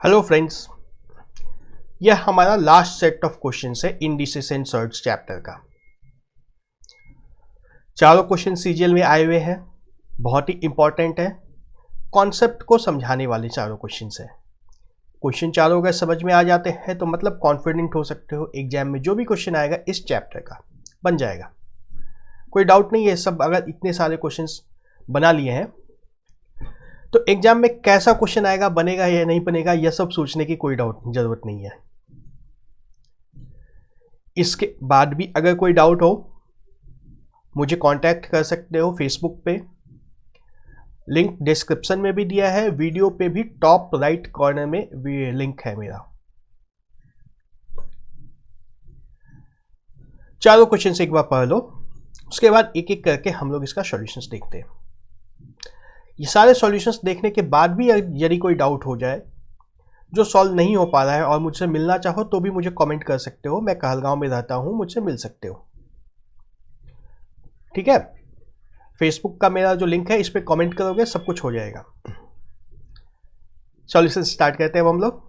Hello friends, यह हमारा last set of question है इंडिसेस एंड सर्ट्स चैप्टर का। चारों क्वेश्चन सीजीएल में आए हुए हैं, बहुत ही इंपॉर्टेंट है, कॉन्सेप्ट को समझाने वाले चारों क्वेश्चन है। क्वेश्चन चारों अगर समझ में आ जाते हैं तो मतलब कॉन्फिडेंट हो सकते हो एग्जाम में जो भी क्वेश्चन आएगा इस चैप्टर का बन जाएगा, कोई डाउट नहीं है। सब अगर इतने सारे क्वेश्चन बना लिए हैं तो एग्जाम में कैसा क्वेश्चन आएगा, बनेगा या नहीं बनेगा, यह सब सोचने की कोई जरूरत नहीं है। इसके बाद भी अगर कोई डाउट हो मुझे कांटेक्ट कर सकते हो फेसबुक पे, लिंक डिस्क्रिप्शन में भी दिया है, वीडियो पे भी टॉप राइट कॉर्नर में भी लिंक है मेरा। चारों क्वेश्चन एक बार पढ़ लो, उसके बाद एक एक करके हम लोग इसका सॉल्यूशंस देखते हैं। ये सारे सॉल्यूशंस देखने के बाद भी यदि कोई डाउट हो जाए जो सॉल्व नहीं हो पा रहा है और मुझसे मिलना चाहो तो भी मुझे कमेंट कर सकते हो। मैं कहलगांव में रहता हूं, मुझसे मिल सकते हो, ठीक है। फेसबुक का मेरा जो लिंक है इस पर कमेंट करोगे सब कुछ हो जाएगा। सॉल्यूशन स्टार्ट करते हैं हम लोग।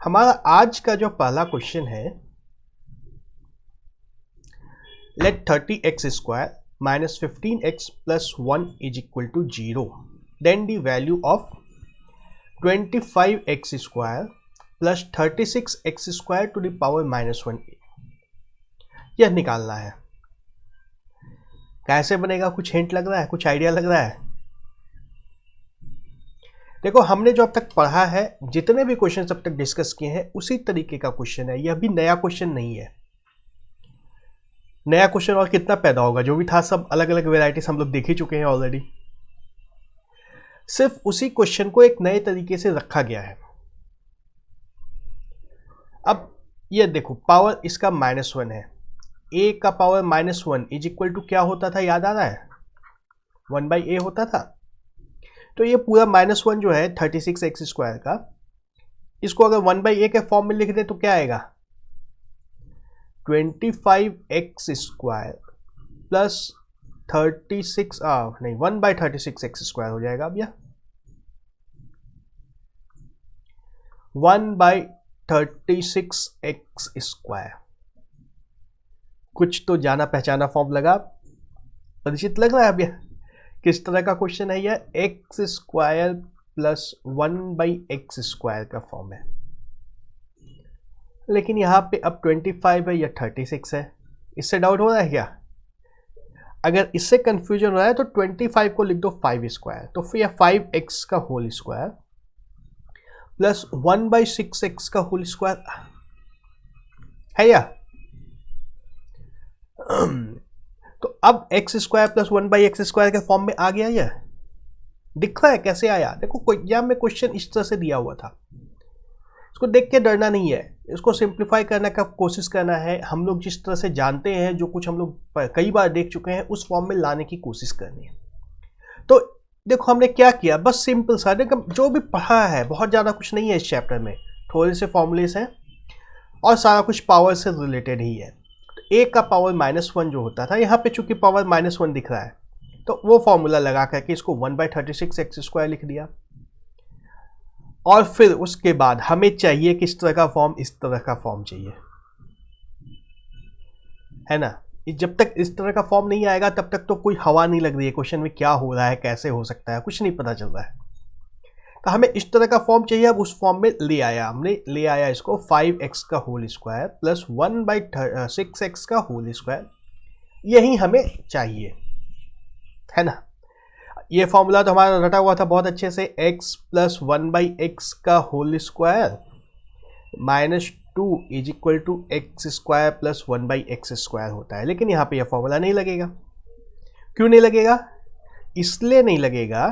हमारा आज का जो पहला क्वेश्चन है, late 30x² minus 15x plus 1 is equal to 0. Then the value of 25x² plus 36x² to the power -1 यह निकालना है। कैसे बनेगा, कुछ हिंट लग रहा है, कुछ आइडिया लग रहा है? देखो, हमने जो अब तक पढ़ा है, जितने भी क्वेश्चन अब तक डिस्कस किए हैं उसी तरीके का क्वेश्चन है। यह भी नया क्वेश्चन नहीं है। नया क्वेश्चन और कितना पैदा होगा, जो भी था सब अलग अलग वेराइटीज हम लोग देख ही चुके हैं ऑलरेडी। सिर्फ उसी क्वेश्चन को एक नए तरीके से रखा गया है। अब ये देखो, पावर इसका -1 है, a का पावर -1 इज इक्वल टू क्या होता था, याद आ रहा है? 1/a होता था। तो ये पूरा -1 जो है 36x² का, इसको अगर 1/a के फॉर्म में लिख दे तो क्या आएगा? 25x² प्लस 36 नहीं 1/36x² हो जाएगा। अब यह 1/36x², कुछ तो जाना पहचाना फॉर्म लगा, परिचित लग रहा है। अब यह किस तरह का क्वेश्चन है? यह x² प्लस 1/x² का फॉर्म है, लेकिन यहाँ पे अब 25 है या 36 है। इससे डाउट हो रहा है क्या? अगर इससे कंफ्यूजन हो रहा है तो 25 को लिख दो 5² तो फिर 5x का होल स्क्वायर प्लस 1/6x का होल स्क्वायर है या? तो अब x² प्लस 1/x² के फॉर्म में आ गया। यह दिख रहा है कैसे आया? देखो, एग्जाम में क्वेश्चन इस तरह से दिया हुआ था, इसको देख के डरना नहीं है, इसको सिंप्लीफाई करने का कोशिश करना है। हम लोग जिस तरह से जानते हैं, जो कुछ हम लोग कई बार देख चुके हैं, उस फॉर्म में लाने की कोशिश करनी है। तो देखो हमने क्या किया, बस सिंपल सा जो भी पढ़ा है, बहुत ज़्यादा कुछ नहीं है इस चैप्टर में, थोड़े से फॉर्मूलेस हैं और सारा कुछ पावर से रिलेटेड ही है। तो a का पावर -1 जो होता था, यहाँ पे चूंकि पावर -1 दिख रहा है तो वो फॉर्मूला लगा करके इसको 1/36x² लिख दिया। और फिर उसके बाद हमें चाहिए किस तरह का फॉर्म, इस तरह का फॉर्म चाहिए, है ना। जब तक इस तरह का फॉर्म नहीं आएगा तब तक तो कोई हवा नहीं लग रही है क्वेश्चन में, क्या हो रहा है, कैसे हो सकता है, कुछ नहीं पता चल रहा है। तो हमें इस तरह का फॉर्म चाहिए। अब उस फॉर्म में ले आया, हमने ले आया इसको 5x का होल स्क्वायर प्लस 1/6x का होल स्क्वायर, यही हमें चाहिए, है ना। ये फॉर्मूला तो हमारा रटा हुआ था बहुत अच्छे से, x प्लस 1/x का whole square -2 is equal to x² plus 1/x² होता है। लेकिन यहाँ पे यह फॉर्मूला नहीं लगेगा। क्यों नहीं लगेगा? इसलिए नहीं लगेगा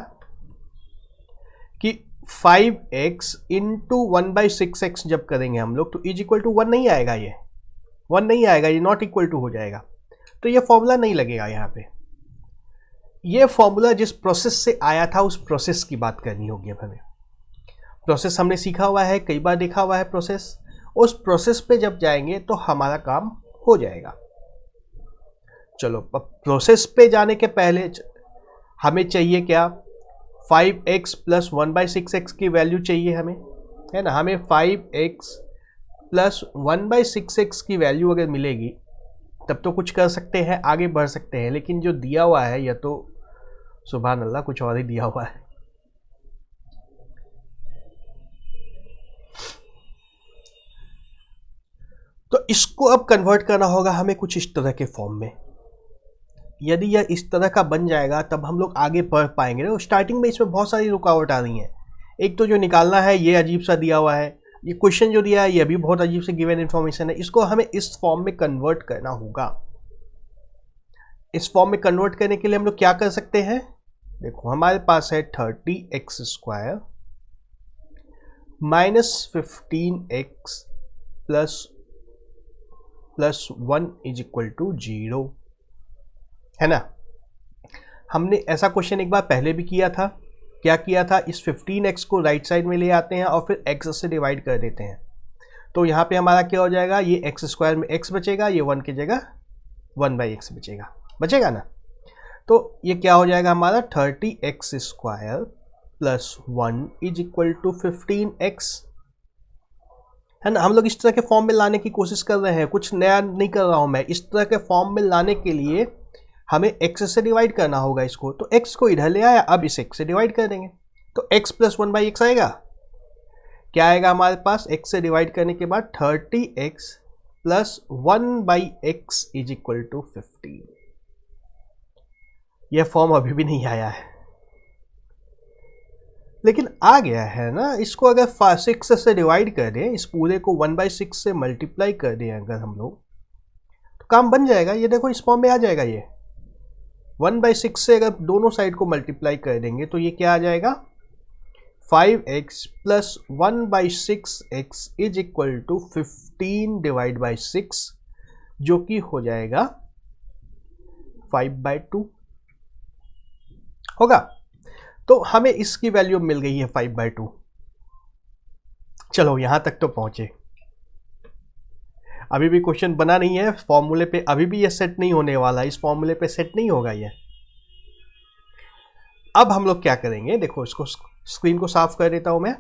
कि 5x इंटू 1/6x जब करेंगे हम लोग तो इज इक्वल टू 1 नहीं आएगा, ये 1 नहीं आएगा, ये नॉट इक्वल टू हो जाएगा। तो ये फॉर्मूला नहीं लगेगा यहाँ पे। ये फॉर्मूला जिस प्रोसेस से आया था उस प्रोसेस की बात करनी होगी। अब हमें प्रोसेस हमने सीखा हुआ है, कई बार देखा हुआ है प्रोसेस, उस प्रोसेस पे जब जाएंगे तो हमारा काम हो जाएगा। चलो, प्रोसेस पे जाने के पहले हमें चाहिए क्या? 5x प्लस 1/6x की वैल्यू चाहिए हमें, है ना, हमें 5x प्लस 1/6x की वैल्यू अगर मिलेगी तब तो कुछ कर सकते हैं, आगे बढ़ सकते हैं। लेकिन जो दिया हुआ है यह तो सुभान अल्लाह कुछ और ही दिया हुआ है। तो इसको अब कन्वर्ट करना होगा हमें कुछ इस तरह के फॉर्म में। यदि यह इस तरह का बन जाएगा तब हम लोग आगे बढ़ पाएंगे। तो स्टार्टिंग में इसमें बहुत सारी रुकावट आ रही हैं। एक तो जो निकालना है ये अजीब सा दिया हुआ है, ये क्वेश्चन जो दिया है ये भी बहुत अजीब से गिवन इन्फॉर्मेशन है। इसको हमें इस फॉर्म में कन्वर्ट करना होगा। इस फॉर्म में कन्वर्ट करने के लिए हम लोग क्या कर सकते हैं, देखो हमारे पास है 30x² minus 15x plus 1 is equal to 0, है ना। हमने ऐसा क्वेश्चन एक बार पहले भी किया था। क्या किया था, इस 15x को राइट साइड में ले आते हैं और फिर x से डिवाइड कर देते हैं। तो यहाँ पे हमारा क्या हो जाएगा, ये x² में x बचेगा, ये 1 की जगह 1/x बचेगा ना। तो ये क्या हो जाएगा हमारा 30x² plus 1 is equal to 15x, है ना। हम लोग इस तरह के फॉर्म में लाने की कोशिश कर रहे हैं, कुछ नया नहीं कर रहा हूं मैं। इस तरह के फॉर्म में लाने के लिए हमें x से डिवाइड करना होगा इसको। तो x को इधर ले आया, अब इसे x से डिवाइड कर देंगे तो x प्लस 1/x आएगा। क्या आएगा हमारे पास, x से डिवाइड करने के बाद 30x plus 1/x is equal to 15। यह फॉर्म अभी भी नहीं आया है, लेकिन आ गया है ना। इसको अगर 6 से डिवाइड कर दें, इस पूरे को 1/6 से मल्टीप्लाई कर दें अगर हम लोग, तो काम बन जाएगा। ये देखो इस फॉर्म में आ जाएगा। ये 1/6 से अगर दोनों साइड को मल्टीप्लाई कर देंगे तो ये क्या आ जाएगा, 5x plus 1/6x is equal to 15 divide by 6, जो कि हो जाएगा 5/2 होगा। तो हमें इसकी वैल्यू मिल गई है 5/2। चलो यहां तक तो पहुंचे। अभी भी क्वेश्चन बना नहीं है फॉर्मूले पे, अभी भी ये सेट नहीं होने वाला, इस फॉर्मूले पे सेट नहीं होगा ये। अब हम लोग क्या करेंगे, देखो इसको स्क्रीन को साफ कर देता हूं मैं।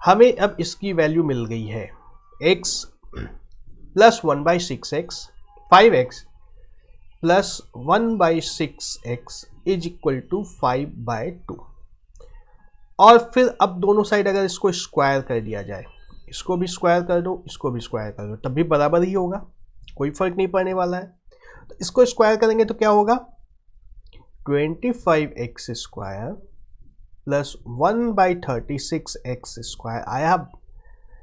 हमें अब इसकी वैल्यू मिल गई है x plus 1/6x, 5x plus 1/6x is equal to 5/2। और फिर अब दोनों साइड अगर इसको स्क्वायर कर दिया जाए, इसको भी स्क्वायर कर दो, इसको भी स्क्वायर कर दो, तब भी बराबर ही होगा, कोई फर्क नहीं पड़ने वाला है। तो इसको स्क्वायर करेंगे तो क्या होगा, 25x² प्लस 1/36x² आया।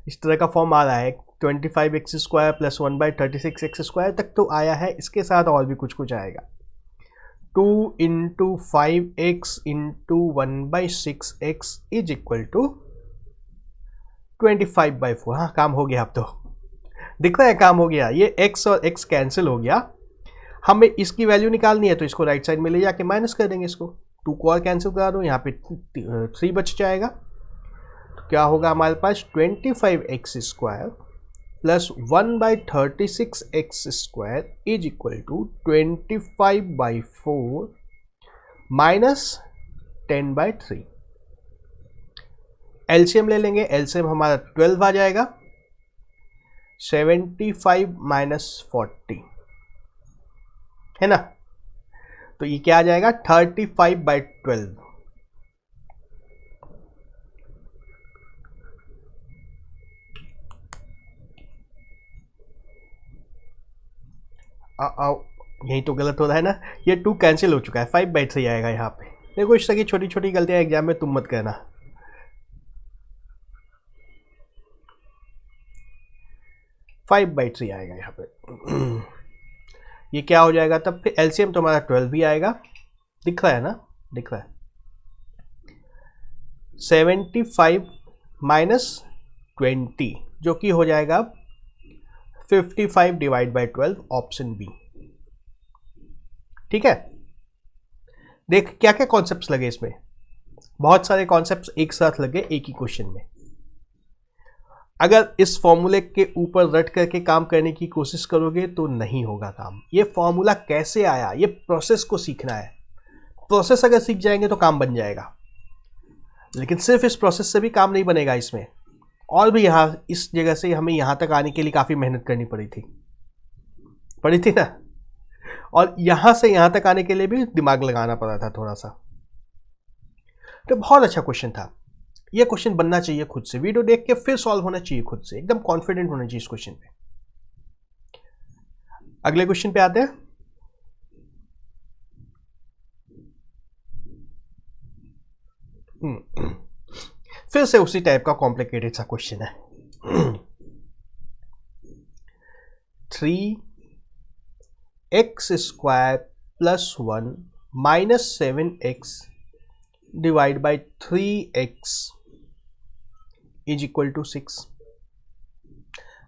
इस तरह का फॉर्म आ रहा है, 25x² प्लस 1/36x² तक तो आया है। इसके साथ और भी कुछ कुछ आएगा, 2 into 5x into 1/6x is equal to 25/4। हाँ काम हो गया, अब तो दिख रहा है काम हो गया। ये x और x कैंसिल हो गया। हमें इसकी वैल्यू निकालनी है तो इसको राइट साइड में ले जाके माइनस कर देंगे। इसको 2 को और कैंसिल करा दो, यहाँ पे 3 बच जाएगा। तो क्या होगा हमारे पास, 25x² plus 1/36x² is equal to 25/4 minus 10/3। LCM ले लेंगे, एलसीएम हमारा 12 आ जाएगा, 75 माइनस 40, है ना। तो ये क्या आ जाएगा, 35/12। यही तो गलत हो रहा है ना, ये 2 कैंसिल हो चुका है, 5/3 आएगा यहाँ पे। देखो इस तरह की छोटी छोटी गलतियां एग्जाम में तुम मत करना। 5/3 आएगा यहाँ पे। ये क्या हो जाएगा तब, फिर एलसीएम तो हमारा 12 भी आएगा, दिख रहा है ना, दिख रहा है। 75 माइनस 20 जो कि हो जाएगा 55 डिवाइड बाई 12, ऑप्शन बी। ठीक है, देख क्या क्या कॉन्सेप्ट्स लगे इसमें, बहुत सारे कॉन्सेप्ट्स एक साथ लगे एक ही क्वेश्चन में। अगर इस फॉर्मूले के ऊपर रट करके काम करने की कोशिश करोगे तो नहीं होगा काम। ये फॉर्मूला कैसे आया, ये प्रोसेस को सीखना है। प्रोसेस अगर सीख जाएंगे तो काम बन जाएगा, लेकिन सिर्फ इस प्रोसेस से भी काम नहीं बनेगा। इसमें और भी यहाँ इस जगह से हमें यहाँ तक आने के लिए काफ़ी मेहनत करनी पड़ी थी ना, और यहाँ से यहाँ तक आने के लिए भी दिमाग लगाना पड़ा था थोड़ा सा। तो बहुत अच्छा क्वेश्चन था। ये क्वेश्चन बनना चाहिए खुद से, वीडियो देख के फिर सॉल्व होना चाहिए खुद से, एकदम कॉन्फिडेंट होना चाहिए इस क्वेश्चन पे। अगले क्वेश्चन पे आते हैं। फिर से उसी टाइप का कॉम्प्लिकेटेड सा क्वेश्चन है। 3x² + 1 - 7x divide by 3x = 6।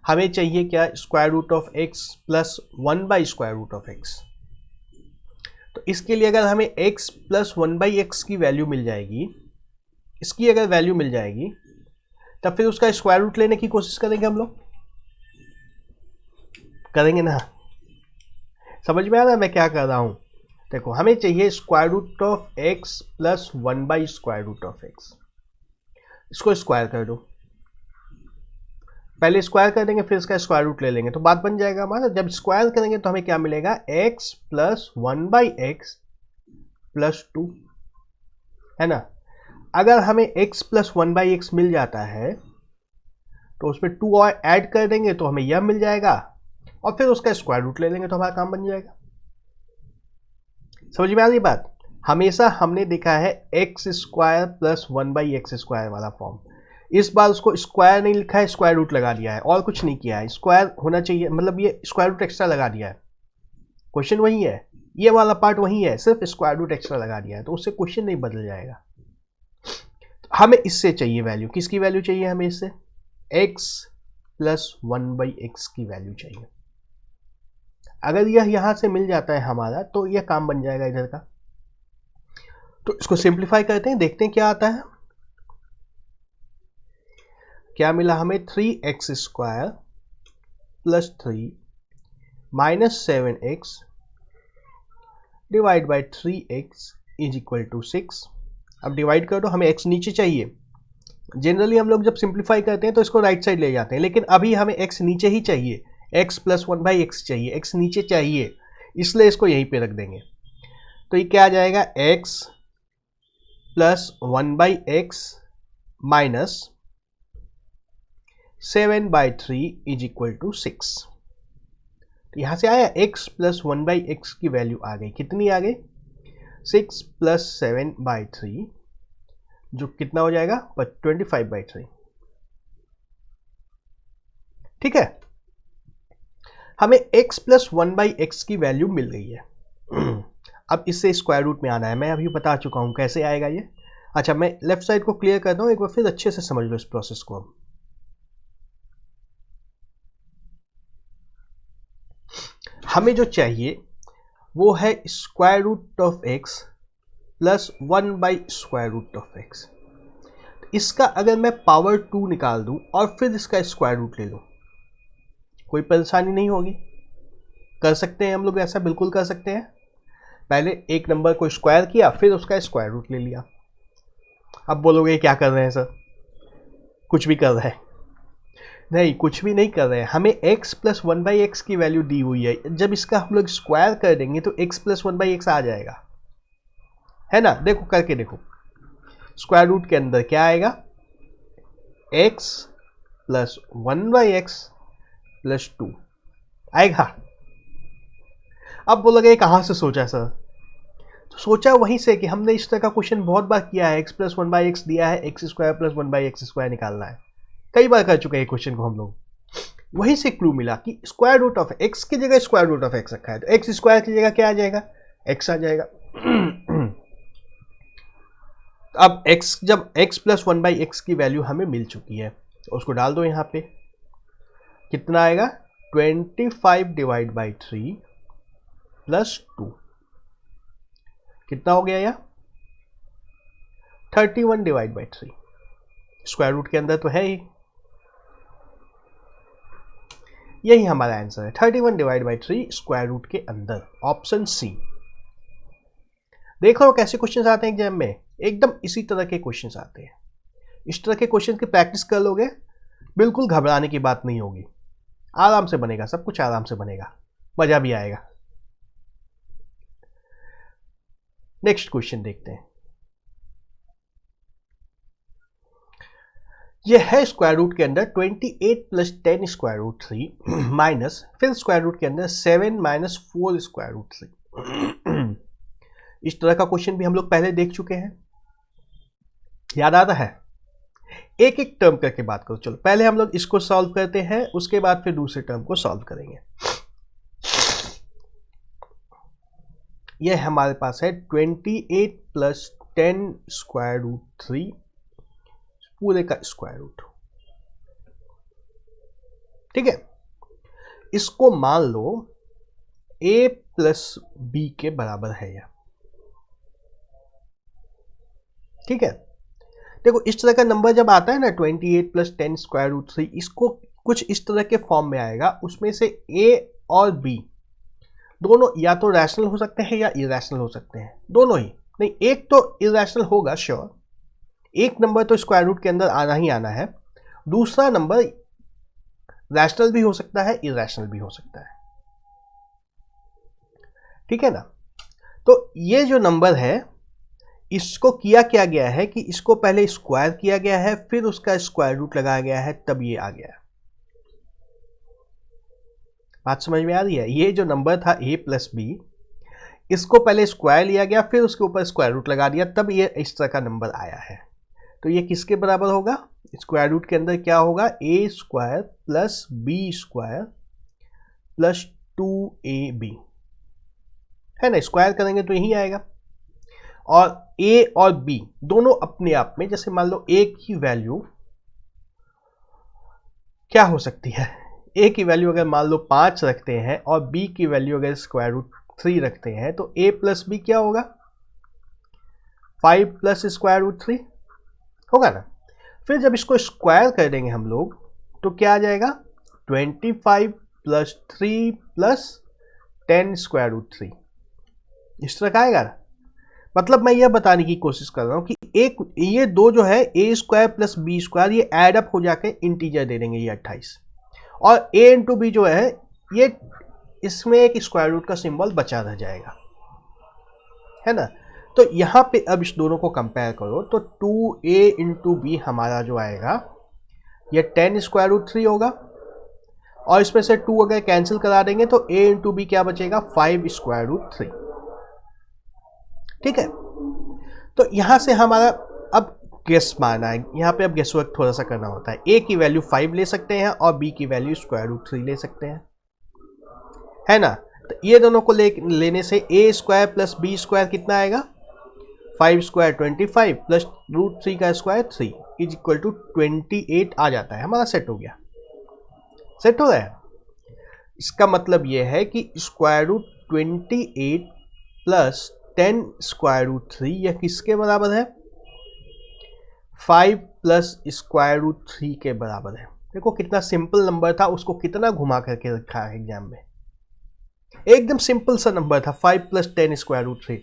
हमें चाहिए क्या? √x + 1/√x। तो इसके लिए अगर हमें x + 1/x की वैल्यू मिल जाएगी, इसकी अगर वैल्यू मिल जाएगी, तब फिर उसका स्क्वायर रूट लेने की कोशिश करेंगे हम लोग, करेंगे ना? समझ में आ रहा है मैं क्या कर रहा हूं? देखो, हमें चाहिए √x + 1/√x। इसको स्क्वायर कर दो, पहले स्क्वायर कर देंगे फिर इसका स्क्वायर रूट ले लेंगे तो बात बन जाएगा हमारा। जब स्क्वायर करेंगे तो हमें क्या मिलेगा? x + 1/x + 2, है ना? अगर हमें x + 1/x मिल जाता है तो उसमें 2 और ऐड कर देंगे तो हमें यह मिल जाएगा, और फिर उसका स्क्वायर रूट ले लेंगे तो हमारा काम बन जाएगा। समझ में आ रही बात? हमेशा हमने देखा है x² + 1/x² वाला फॉर्म। इस बार उसको स्क्वायर नहीं लिखा है, स्क्वायर रूट लगा दिया है, और कुछ नहीं किया है। स्क्वायर होना चाहिए, मतलब ये स्क्वायर रूट एक्स्ट्रा लगा दिया है। क्वेश्चन वही है, ये वाला पार्ट वही है, सिर्फ स्क्वायर रूट एक्स्ट्रा लगा दिया है, तो उससे क्वेश्चन नहीं बदल जाएगा। हमें इससे चाहिए वैल्यू, किसकी वैल्यू चाहिए हमें? इससे x + 1/x की वैल्यू चाहिए। अगर यह यहां से मिल जाता है हमारा तो यह काम बन जाएगा इधर का। तो इसको सिंप्लीफाई करते हैं, देखते हैं क्या आता है। क्या मिला हमें? 3x² + 3 - 7x divide by 3x = 6। अब डिवाइड कर दो, हमें x नीचे चाहिए। जनरली हम लोग जब सिंप्लीफाई करते हैं तो इसको राइट साइड ले जाते हैं, लेकिन अभी हमें x नीचे ही चाहिए, x + 1/x चाहिए, x नीचे चाहिए, इसलिए इसको यहीं पे रख देंगे। तो ये क्या आ जाएगा? x + 1/x - 7/3 = 6। तो यहां से आया x + 1/x की वैल्यू आ गई, कितनी आ गई? 6 + 7/3, जो कितना हो जाएगा? 25/3। ठीक है, हमें x + 1/x की वैल्यू मिल गई है। अब इससे स्क्वायर रूट में आना है, मैं अभी बता चुका हूं कैसे आएगा ये। अच्छा, मैं लेफ्ट साइड को क्लियर करता हूं, एक बार फिर अच्छे से समझ लो इस प्रोसेस को। हमें जो चाहिए वो है √x + 1/√x। इसका अगर मैं पावर 2 निकाल दूं और फिर इसका स्क्वायर रूट ले लूं, कोई परेशानी नहीं होगी। कर सकते हैं हम लोग, ऐसा बिल्कुल कर सकते हैं। पहले एक नंबर को स्क्वायर किया, फिर उसका स्क्वायर रूट ले लिया। अब बोलोगे क्या कर रहे हैं सर? कुछ भी कर रहे हैं? नहीं, कुछ भी नहीं कर रहे हैं। हमें x + 1/x की वैल्यू दी हुई है, जब इसका हम लोग स्क्वायर कर देंगे तो x + 1/x आ जाएगा, है ना? देखो करके देखो, स्क्वायर रूट के अंदर क्या आएगा? x + 1/x + 2 आएगा। अब बोलोगे कहां से सोचा सर? तो सोचा वहीं से कि हमने इस तरह का क्वेश्चन बहुत बार किया है। x + 1/x दिया है, x² + 1/x² निकालना है, कई बार कर चुके हैं क्वेश्चन को हम लोग। वहीं से क्लू मिला कि स्क्वायर रूट ऑफ x की जगह स्क्वायर रूट ऑफ x रखा है, तो x² की जगह क्या आ जाएगा? x आ जाएगा। अब x, जब x + 1/x की वैल्यू हमें मिल चुकी है तो उसको डाल दो यहां पे। कितना आएगा? 25/3 + 2, कितना हो गया यह? 31/3। स्क्वायर रूट के अंदर तो है ही, यही हमारा आंसर है, 31/3 स्क्वायर रूट के अंदर, ऑप्शन सी। देख लो कैसे क्वेश्चंस आते हैं एग्जाम में, एकदम इसी तरह के क्वेश्चंस आते हैं। इस तरह के क्वेश्चन की प्रैक्टिस कर लोगे, बिल्कुल घबराने की बात नहीं होगी, आराम से बनेगा, सब कुछ आराम से बनेगा, मजा भी आएगा। नेक्स्ट क्वेश्चन देखते हैं। ये है स्क्वायर रूट के अंदर 28 प्लस 10 स्क्वायर रूट 3 माइनस फिर स्क्वायर रूट के अंदर 7 माइनस 4 स्क्वायर रूट 3। इस तरह का क्वेश्चन भी हम लोग पहले देख चुके हैं, याद आता है? एक एक टर्म करके बात करो। चलो पहले हम लोग इसको सॉल्व करते हैं, उसके बाद फिर दूसरे टर्म को सॉल्व करेंगे। यह हमारे पास है 28 प्लस 10 स्क्वायर रूट 3 पूरे का स्क्वायर रूट, ठीक है। इसको मान लो a प्लस बी के बराबर है यह, ठीक है। देखो इस तरह का नंबर जब आता है ना 28 प्लस 10 स्क्वायर रूट 3, इसको कुछ इस तरह के फॉर्म में आएगा। उसमें से a और b दोनों या तो रैशनल हो सकते हैं या इरैशनल हो सकते हैं, दोनों ही नहीं। एक तो इरैशनल होगा श्योर, एक नंबर तो स्क्वायर रूट के अंदर आना ही आना है, दूसरा नंबर रैशनल भी हो सकता है, इरैशनल भी हो सकता है, ठीक है ना। तो ये जो नंबर है इसको किया क्या गया है कि इसको पहले स्क्वायर किया गया है, फिर उसका स्क्वायर रूट लगाया गया है, तब ये आ गया है। बात समझ में आ रही है? ये जो नंबर था a प्लस बी, इसको पहले स्क्वायर लिया गया, फिर उसके ऊपर स्क्वायर रूट लगा दिया, तब ये इस तरह का नंबर आया है। तो ये किसके बराबर होगा? स्क्वायर रूट के अंदर क्या होगा? a square plus B square plus 2ab है ना। स्क्वायर करेंगे तो यही आएगा। और a और b दोनों अपने आप में, जैसे मान लो a की वैल्यू क्या हो सकती है, a की वैल्यू अगर मान लो 5 रखते हैं और b की वैल्यू अगर स्क्वायर रूट 3 रखते हैं, तो a प्लस बी क्या होगा? 5 प्लस स्क्वायर रूट 3 होगा ना। फिर जब इसको स्क्वायर कर देंगे हम लोग तो क्या आ जाएगा? 25 प्लस 3 प्लस 10 स्क्वायर रूट 3, इस तरह का आएगा ना। मतलब मैं यह बताने की कोशिश कर रहा हूं कि एक ये दो जो है a square plus B square, ये एड अप हो जाके इंटीजर दे देंगे ये 28, और a इंटू बी जो है ये इसमें एक स्क्वायर रूट का सिंबल बचा रह जाएगा, है ना। तो यहां पे अब इस दोनों को कंपेयर करो तो 2a इंटू बी हमारा जो आएगा ये 10 स्क्वायर रूट 3 होगा, और इसमें से 2 अगर कैंसिल करा देंगे तो a इंटू बी क्या बचेगा? 5 स्क्वायर रूट 3, ठीक है। तो यहां से हमारा अब गेस मारना है, यहां पे अब गेस वर्क थोड़ा सा करना होता है। a की वैल्यू 5 ले सकते हैं और b की वैल्यू स्क्वायर रूट 3 ले सकते हैं, है ना। तो ये दोनों को लेने से a square plus B square कितना आएगा? 5 स्क्वायर 25 प्लस रूट 3 का स्क्वायर 3 इज इक्वल टू 28 आ जाता है। हमारा सेट हो गया, सेट हो रहा है। इसका मतलब यह है कि स्क्वायर रूट 28 प्लस 10 स्क्वायर रूट 3 यह किसके बराबर है? 5 प्लस स्क्वायर रूट 3 के बराबर है। देखो कितना सिंपल नंबर था, उसको कितना घुमा करके रखा है एग्जाम में। एकदम सिंपल सा नंबर था 5 प्लस 10 स्क्वायर रूट 3,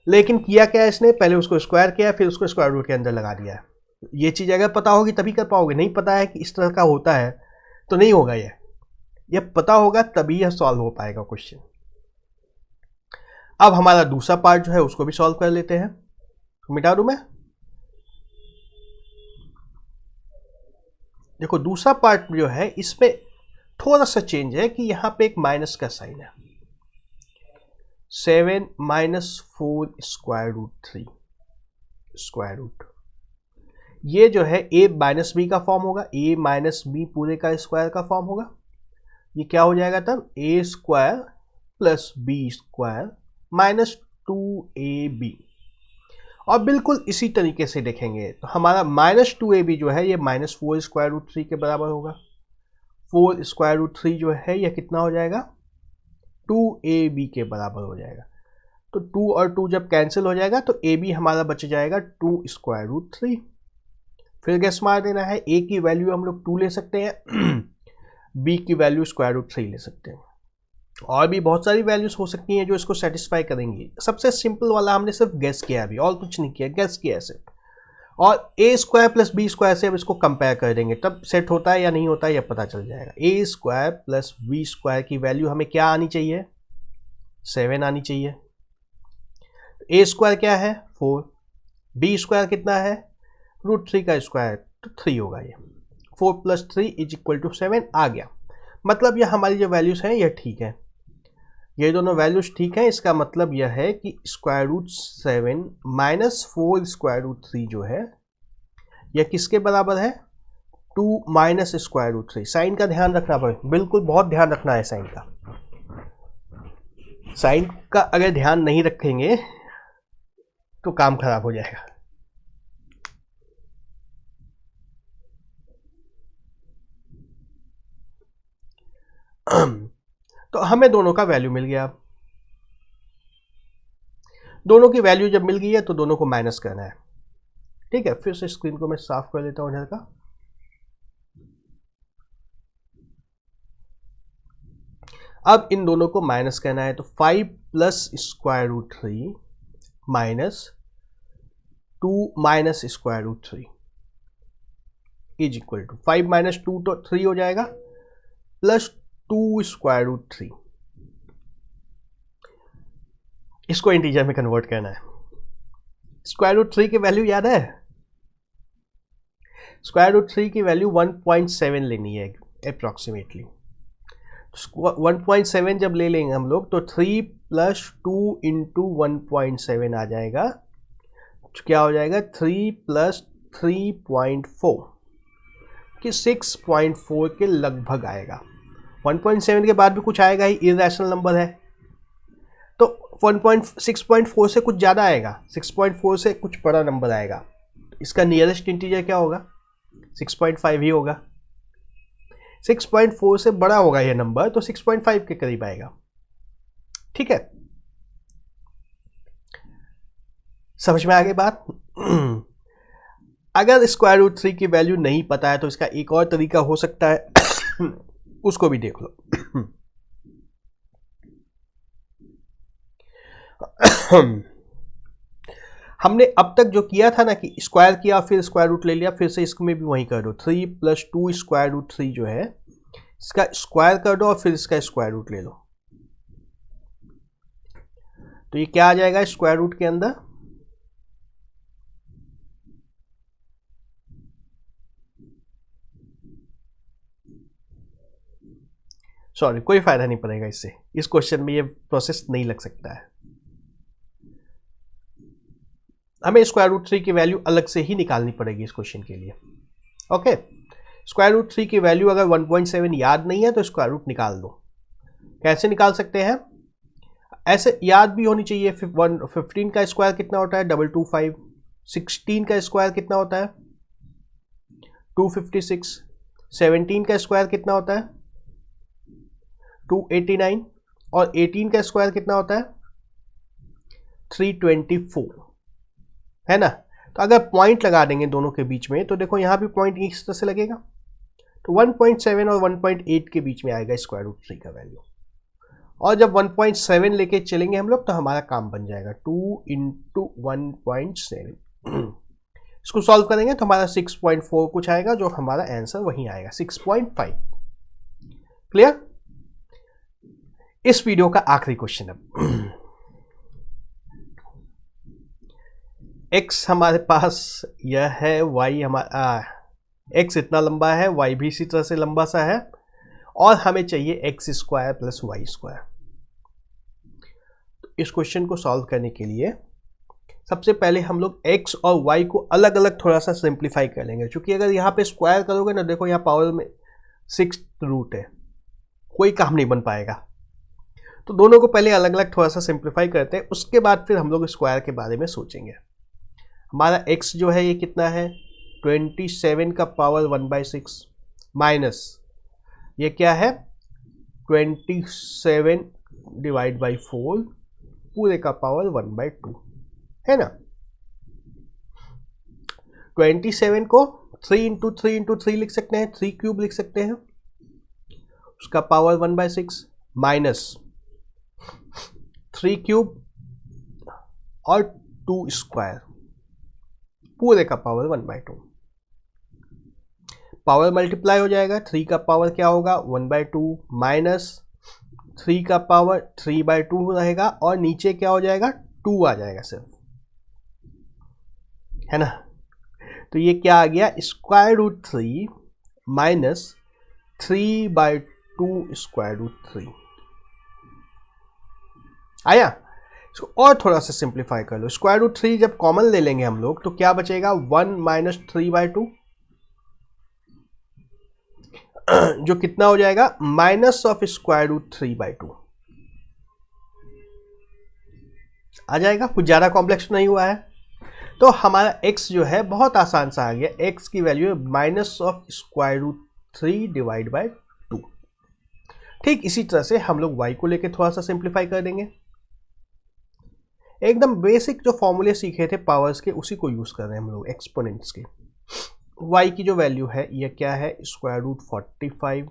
लेकिन किया क्या है इसने? पहले उसको स्क्वायर किया, फिर उसको स्क्वायर रूट के अंदर लगा दिया है। ये चीज़ अगर पता होगी तभी कर पाओगे, नहीं पता है कि इस तरह का होता है तो नहीं होगा। ये पता होगा तभी यह सॉल्व हो पाएगा क्वेश्चन। अब हमारा दूसरा पार्ट जो है उसको भी सॉल्व कर लेते हैं। मिटा दूं मैं? देखो दूसरा पार्ट जो है इसमें थोड़ा सा चेंज है कि यहां पे एक माइनस का साइन है। 7 minus 4 square root 3 square root, ये जो है a माइनस बी का फॉर्म होगा, a माइनस बी पूरे का स्क्वायर का फॉर्म होगा। ये क्या हो जाएगा तब? a square plus B square minus 2ab। और बिल्कुल इसी तरीके से देखेंगे तो हमारा माइनस 2ab जो है ये माइनस 4 स्क्वायर रूट 3 के बराबर होगा। 4 स्क्वायर रूट 3 जो है यह कितना हो जाएगा? 2ab के बराबर हो जाएगा। तो 2 और 2 जब कैंसिल हो जाएगा तो ab हमारा बच जाएगा 2 स्क्वायर रूट 3। फिर गैस मार देना है, a की वैल्यू हम लोग 2 ले सकते हैं, b की वैल्यू स्क्वायर रूट 3 ले सकते हैं। और भी बहुत सारी वैल्यूज हो सकती हैं जो इसको सेटिस्फाई करेंगी। सबसे सिंपल वाला हमने सिर्फ गेस किया अभी, और कुछ नहीं किया, गेस किया ऐसे। और ए स्क्वायर प्लस बी स्क्वायर से अब इसको कंपेयर कर देंगे, तब सेट होता है या नहीं होता है यह पता चल जाएगा। ए स्क्वायर प्लस बी स्क्वायर की वैल्यू हमें क्या आनी चाहिए, 7 आनी चाहिए। ए स्क्वायर क्या है 4, बी स्क्वायर कितना है √3 का स्क्वायर, तो 3 होगा ये। 4 + 3 = 7 आ गया। मतलब यह हमारी जो वैल्यूज हैं यह ठीक है, ये दोनों वैल्यूज ठीक है। इसका मतलब यह है कि √7 - 4 √3 जो है यह किसके बराबर है, 2 - √3। साइन का ध्यान रखना पड़े, बिल्कुल बहुत ध्यान रखना है साइन का। साइन का अगर ध्यान नहीं रखेंगे तो काम खराब हो जाएगा। तो हमें दोनों का वैल्यू मिल गया। दोनों की वैल्यू जब मिल गई है तो दोनों को माइनस करना है। ठीक है, फिर से स्क्रीन को मैं साफ कर देता हूं इधर का। अब इन दोनों को माइनस करना है, तो 5 + √3 - 2 - √3 = 5 - 2 तो 3 हो जाएगा, +2 √3। इसको इंटीजर में कन्वर्ट करना है। √3 की वैल्यू याद है, √3 की वैल्यू 1.7 लेनी है अप्रॉक्सीमेटली। 1.7 जब ले लेंगे हम लोग तो 3 + 2 × 1.7 आ जाएगा, तो क्या हो जाएगा 3 + 3.4 कि 6.4 के लगभग आएगा। 1.7 के बाद भी कुछ आएगा ही, इरेशनल नंबर है, तो 6.4 से कुछ ज़्यादा आएगा, 6.4 से कुछ बड़ा नंबर आएगा। इसका नियरेस्ट इंटीजर क्या होगा, 6.5 ही होगा। 6.4 से बड़ा होगा यह नंबर, तो 6.5 के करीब आएगा। ठीक है, समझ में आ गई बात। अगर √3 की वैल्यू नहीं पता है तो इसका एक और तरीका हो सकता है, उसको भी देख लो। हमने अब तक जो किया था ना कि स्क्वायर किया फिर स्क्वायर रूट ले लिया, फिर से इसमें भी वही कर दो। 3 + 2 √3 जो है इसका स्क्वायर कर दो और फिर इसका स्क्वायर रूट ले लो, तो ये क्या आ जाएगा स्क्वायर रूट के अंदर, सॉरी कोई फायदा नहीं पड़ेगा इससे, इस क्वेश्चन में ये प्रोसेस नहीं लग सकता है। हमें √3 की वैल्यू अलग से ही निकालनी पड़ेगी इस क्वेश्चन के लिए। ओके, √3 की वैल्यू अगर 1.7 याद नहीं है तो स्क्वायर रूट निकाल दो। कैसे निकाल सकते हैं, ऐसे याद भी होनी चाहिए। 15 का स्क्वायर कितना होता है 225, 16 का स्क्वायर कितना होता है 256, 17 का स्क्वायर कितना होता है 289 और 18 का स्क्वायर कितना होता है 324, है ना। तो अगर पॉइंट लगा देंगे दोनों के बीच में तो देखो यहाँ भी पॉइंट इस तरह से लगेगा, तो 1.7 और 1.8 के बीच में आएगा √3 का वैल्यू। और जब 1.7 लेके चलेंगे हम लोग तो हमारा काम बन जाएगा 2 × 1.7। इसको सॉल्व करेंगे तो हमारा 6.4 कुछ आएगा, जो हमारा आंसर वही आएगा 6.5। क्लियर। इस वीडियो का आखिरी क्वेश्चन अब, x हमारे पास यह है, y हमारा x इतना लंबा है, y भी इसी तरह से लंबा सा है, और हमें चाहिए x² + y²। तो इस क्वेश्चन को सॉल्व करने के लिए सबसे पहले हम लोग x और y को अलग अलग थोड़ा सा सिंप्लीफाई कर लेंगे, क्योंकि अगर यहाँ पे स्क्वायर करोगे ना, देखो यहाँ पावर में 6 रूट है, कोई काम नहीं बन पाएगा। तो दोनों को पहले अलग अलग थोड़ा सा सिंप्लीफाई करते हैं, उसके बाद फिर हम लोग स्क्वायर के बारे में सोचेंगे। हमारा x जो है ये कितना है 27 का पावर 1/6 माइनस ये क्या है 27 / 4 पूरे का पावर 1/2, है ना। 27 को 3 × 3 × 3 लिख सकते हैं, 3³ लिख सकते हैं, उसका पावर 1/6 माइनस 3 क्यूब और 2 स्क्वायर पूरे का पावर 1/2। पावर मल्टीप्लाई हो जाएगा, 3 का पावर क्या होगा 1/2 माइनस 3 का पावर 3/2 रहेगा और नीचे क्या हो जाएगा 2 आ जाएगा सिर्फ, है ना। तो ये क्या आ गया √3 माइनस 3/2 √3 आया। इसको और थोड़ा सा सिंप्लीफाई कर लो, √3 जब कॉमन ले लेंगे हम लोग तो क्या बचेगा 1 माइनस 3/2 जो कितना हो जाएगा माइनस ऑफ √3/2 आ जाएगा। कुछ ज्यादा कॉम्प्लेक्स नहीं हुआ है। तो हमारा x जो है बहुत आसान सा आ गया, x की वैल्यू है माइनस ऑफ √3/2। ठीक इसी तरह से हम लोग y को लेके थोड़ा सा सिंप्लीफाई कर देंगे। एकदम बेसिक जो फॉर्मूले सीखे थे पावर्स के उसी को यूज कर रहे हैं हम लोग एक्सपोनेंट्स के। y की जो वैल्यू है ये क्या है √45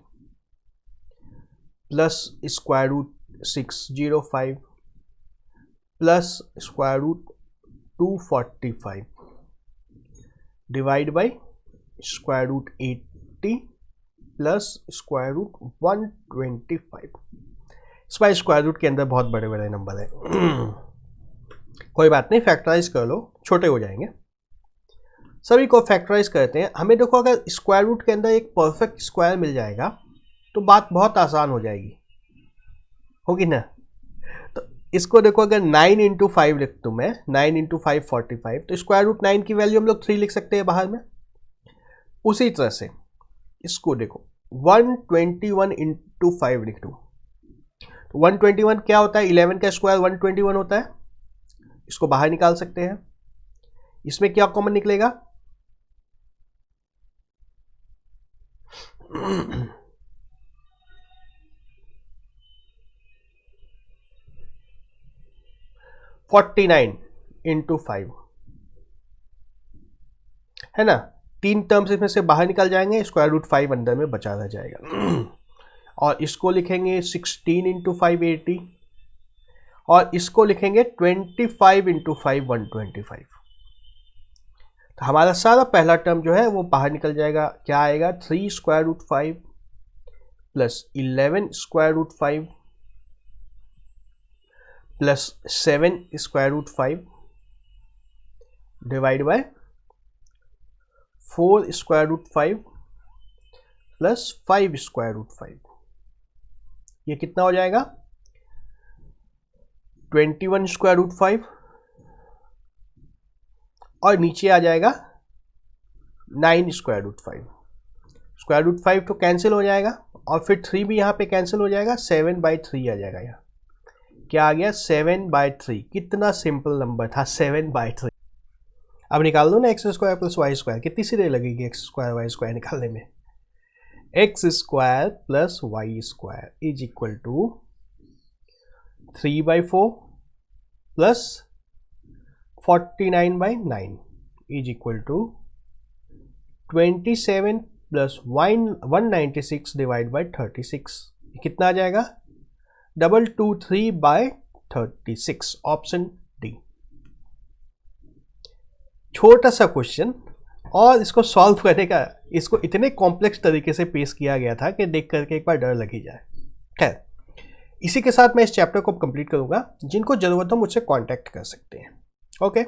plus √605 plus √245 divide by √80 plus √125। इस बार स्क्वायर रूट के अंदर बहुत बड़े बड़े नंबर है कोई बात नहीं, फैक्टराइज कर लो, छोटे हो जाएंगे। सभी को फैक्टराइज करते हैं। हमें देखो अगर स्क्वायर रूट के अंदर एक परफेक्ट स्क्वायर मिल जाएगा तो बात बहुत आसान हो जाएगी, होगी ना। तो इसको देखो अगर 9 × 5 लिख दूं मैं, 9 × 5 45, तो √9 की वैल्यू हम लोग 3 लिख सकते हैं बाहर में। उसी तरह से इसको देखो 121 × 5 लिख दूं तो 121 क्या होता है 11 का स्क्वायर 121 होता है। इसको बाहर निकाल सकते हैं। इसमें क्या कॉमन निकलेगा 49 × 5 है ना। 3 टर्म्स इसमें से बाहर निकल जाएंगे, √5 अंदर में बचा रह जाएगा। और इसको लिखेंगे 16 × 5 80 और इसको लिखेंगे 25 × 5 125। तो हमारा सारा पहला टर्म जो है वो बाहर निकल जाएगा। क्या आएगा 3 √5 plus 11 √5 plus 7 √5 divide by 4 √5 plus 5 √5। ये कितना हो जाएगा 21 √5 और नीचे आ जाएगा 9 √5। √5 तो कैंसिल हो जाएगा और फिर 3 भी यहाँ पे कैंसिल हो जाएगा, 7/3 आ जाएगा। यहाँ क्या आ गया 7/3। कितना सिंपल नंबर था 7/3। अब निकाल दो ना x² प्लस y²। कितनी सी देर लगेगी x² y² निकालने में। x² plus y² is equal to 3/4 plus 49/9 is equal to 27 plus 196 divide by 36। कितना आ जाएगा 223/36। Option D. छोटा सा क्वेश्चन और इसको सॉल्व करने का, इसको इतने कॉम्प्लेक्स तरीके से पेश किया गया था कि देख करके एक बार डर लग ही जाए। खैर इसी के साथ मैं इस चैप्टर को कंप्लीट करूंगा। जिनको जरूरत हो मुझसे कांटेक्ट कर सकते हैं। ओके।